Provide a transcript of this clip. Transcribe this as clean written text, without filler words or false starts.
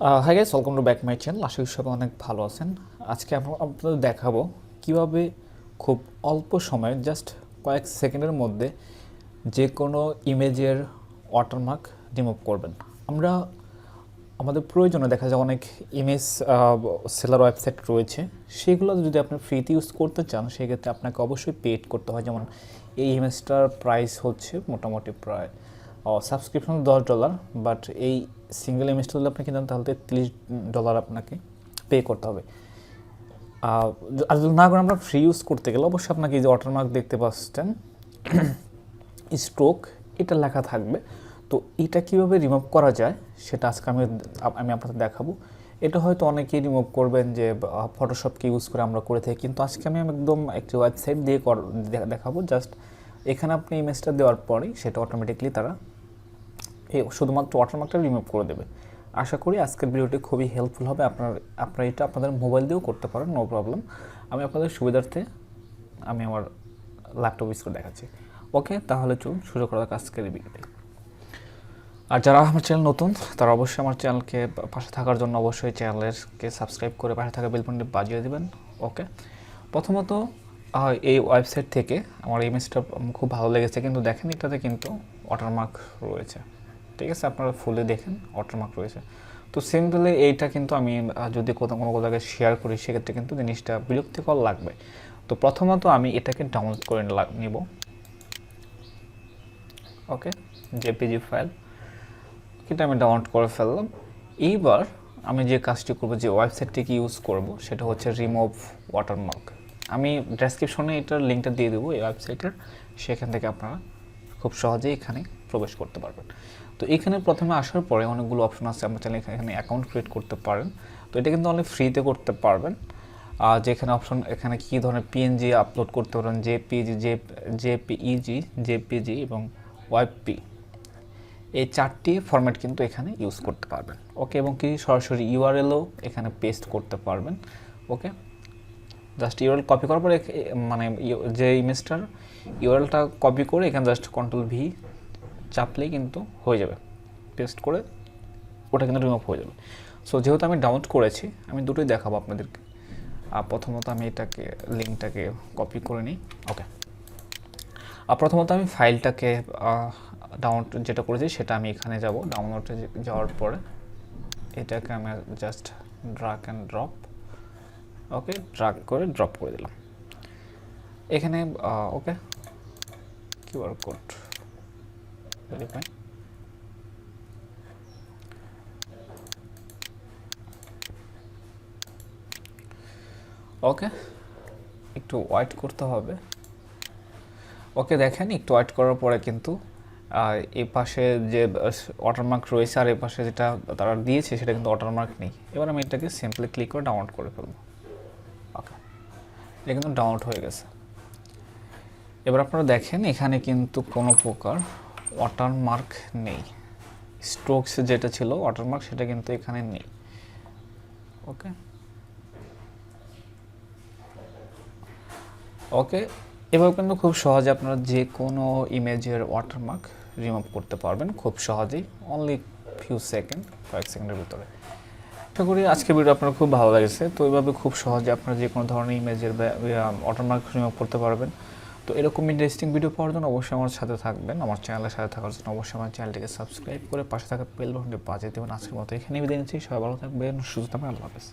High guys, welcome to back my channel. আশা করি সবাই অনেক ভালো আছেন। আজকে আপনাদের দেখাবো কিভাবে খুব অল্প সময়ে জাস্ট কয়েক সেকেন্ডের মধ্যে যে কোনো ইমেজের ওয়াটারমার্ক রিমুভ করবেন। আমরা আমাদের প্রয়োজনে দেখা যায় অনেক ইমেজ সেলার ওয়েবসাইট রয়েছে, সেগুলো যদি আপনি ফ্রিতে ইউজ করতে চান সেক্ষেত্রে আপনাকে অবশ্যই পেড করতে হয়। যেমন এই ইমেজটার প্রাইস হচ্ছে মোটামুটি প্রায় সাবস্ক্রিপশন $10, বাট এই সিঙ্গেল ইমেজটা যদি আপনি কিনেন তাহলে $30 আপনাকে পে করতে হবে। আর যদি না করে আমরা ফ্রি ইউজ করতে গেলে অবশ্যই আপনাকে এই যে ওয়াটারমার্ক দেখতে পাচ্ছেন স্ট্রোক, এটা লেখা থাকবে। তো এটা কীভাবে রিমুভ করা যায় সেটা আজকে আমি আপনাদের দেখাবো। এটা হয়তো অনেকেই রিমুভ করবেন যে ফটোশপকে ইউজ করে আমরা করে থাকি, কিন্তু আজকে আমি একদম একটি ওয়েবসাইট দিয়ে দেখাবো। জাস্ট এখানে আপনি ইমেজটা দেওয়ার পরেই সেটা অটোমেটিকলি তারা শুধুমাত্র ওয়াটারমার্কটা রিমুভ করে দেবে। আশা করি আজকের ভিডিওটি খুবই হেল্পফুল হবে। আপনারা এটা আপনাদের মোবাইল দিয়েও করতে পারেন, নো প্রবলেম। আমি আপনাদের সুবিধার্থে আমি আমার ল্যাপটপ ইউজ করে দেখাচ্ছি। ওকে, তাহলে চলুন শুরু করা যাক আজকের এই ভিডিওটি। আর যারা আমার চ্যানেল নতুন তারা অবশ্যই আমার চ্যানেলকে পাশে থাকার জন্য অবশ্যই চ্যানেলকে সাবস্ক্রাইব করে পাশে থাকা বেল বাটনটি বাজিয়ে দেবেন। ওকে, প্রথমত এই ওয়েবসাইট থেকে আমার ইমেজটা খুব ভালো লেগেছে, কিন্তু দেখেন এটাতে কিন্তু ওয়াটারমার্ক রয়েছে। ঠিক আছে, আপনারা ফুলে দেখেন ওয়াটারমার্ক রয়েছে। তো সিম্পলি এইটা কিন্তু আমি যদি কোনো জায়গায় শেয়ার করি সেক্ষেত্রে কিন্তু জিনিসটা বিরক্তিকর লাগবে। তো প্রথমত আমি এটাকে ডাউনলোড করে নিব। ওকে, জেপিজি ফাইল এটা আমি ডাউনলোড করে ফেললাম। এইবার আমি যে কাজটি করব, যে ওয়েবসাইটটিকে ইউজ করব সেটা হচ্ছে রিমুভ ওয়াটারমার্ক। আমি ডেসক্রিপশনে এটার লিঙ্কটা দিয়ে দেবো এই ওয়েবসাইটের, সেখান থেকে আপনারা খুব সহজেই এখানে প্রবেশ করতে পারবেন। তো এখানে প্রথমে আসার পরে অনেকগুলো অপশন আছে, আপনার চাইলে এখানে অ্যাকাউন্ট ক্রিয়েট করতে পারেন। তো এটা কিন্তু অনেক ফ্রিতে করতে পারবেন। যেখানে অপশন এখানে কী ধরনের পিএনজি আপলোড করতে পারেন, জেপিইজি এবং ওয়াইপি, এই 4টি ফরম্যাট কিন্তু এখানে ইউজ করতে পারবেন। ওকে, এবং কি সরাসরি ইউআরএলও এখানে পেস্ট করতে পারবেন। ওকে, জাস্ট ইউআরএল কপি করার পরে মানে যে ইমেজটার ইউআরএলটা কপি করে এখানে জাস্ট Ctrl+V চাপলেই কিন্তু হয়ে যাবে, পেস্ট করে ওটা কিন্তু রিমুভ হয়ে যাবে। সো যেহেতু আমি ডাউনলোড করেছি আমি দুটোই দেখাবো আপনাদেরকে। প্রথমত আমি এটাকে লিঙ্কটাকে কপি করে নিই। ওকে, প্রথমত আমি ফাইলটাকে ডাউনলোড যেটা করেছি সেটা আমি এখানে যাব। ডাউনলোডে যাওয়ার পরে এটাকে আমি just drug and drop, okay, drug করে ড্রপ করে দিলাম এখানে। ওকে, কিউআর কোড ভেরিফাই। ওকে, একটু ওয়েট করতে হবে। ওকে, দেখেন একটু ওয়েট করার পরে কিন্তু এই পাশে যে ওয়াটারমার্ক রয়েছে আর এই পাশে যেটা তারা দিয়েছে সেটা কিন্তু ওয়াটারমার্ক নেই। এবার আমি এটাকে সিম্পলি ক্লিক করে ডাউনলোড করে ফেলবো। ওকে, এটা কিন্তু ডাউনলোড হয়ে গেছে। এবার আপনারা দেখেন এখানে কিন্তু কোনো প্রকার ওয়াটারমার্ক নেই। স্ট্রোকস যেটা ছিল ওয়াটারমার্ক সেটা কিন্তু এখানে নেই। ওকে, ওকে, এবার কিন্তু খুব সহজে আপনারা যে কোনো ইমেজের ওয়াটারমার্ক রিমুভ করতে পারবেন খুব সহজেই, অনলি ফিউ সেকেন্ড, কয়েক সেকেন্ডের ভিতরে। আশা করি আজকের ভিডিও আপনার খুব ভালো লেগেছে। তো এইভাবে খুব সহজে আপনারা যে কোনো ধরনের ইমেজের ওয়াটারমার্ক রিমুভ করতে পারবেন। তো এরকম ইন্টারেস্টিং ভিডিও পাওয়ার জন্য অবশ্যই আমার সাথে থাকবেন। আমার চ্যানেলের সাথে থাকার জন্য অবশ্যই আমার চ্যানেলটিকে সাবস্ক্রাইব করে পাশে থাকা বেল বাটনটি বাজিয়ে দেবেন। আজকের মতো এখানে বিদায় নিচ্ছি। সবাই ভালো থাকবেন, সুস্থ থাকবেন, আল্লাহ হাফেজ।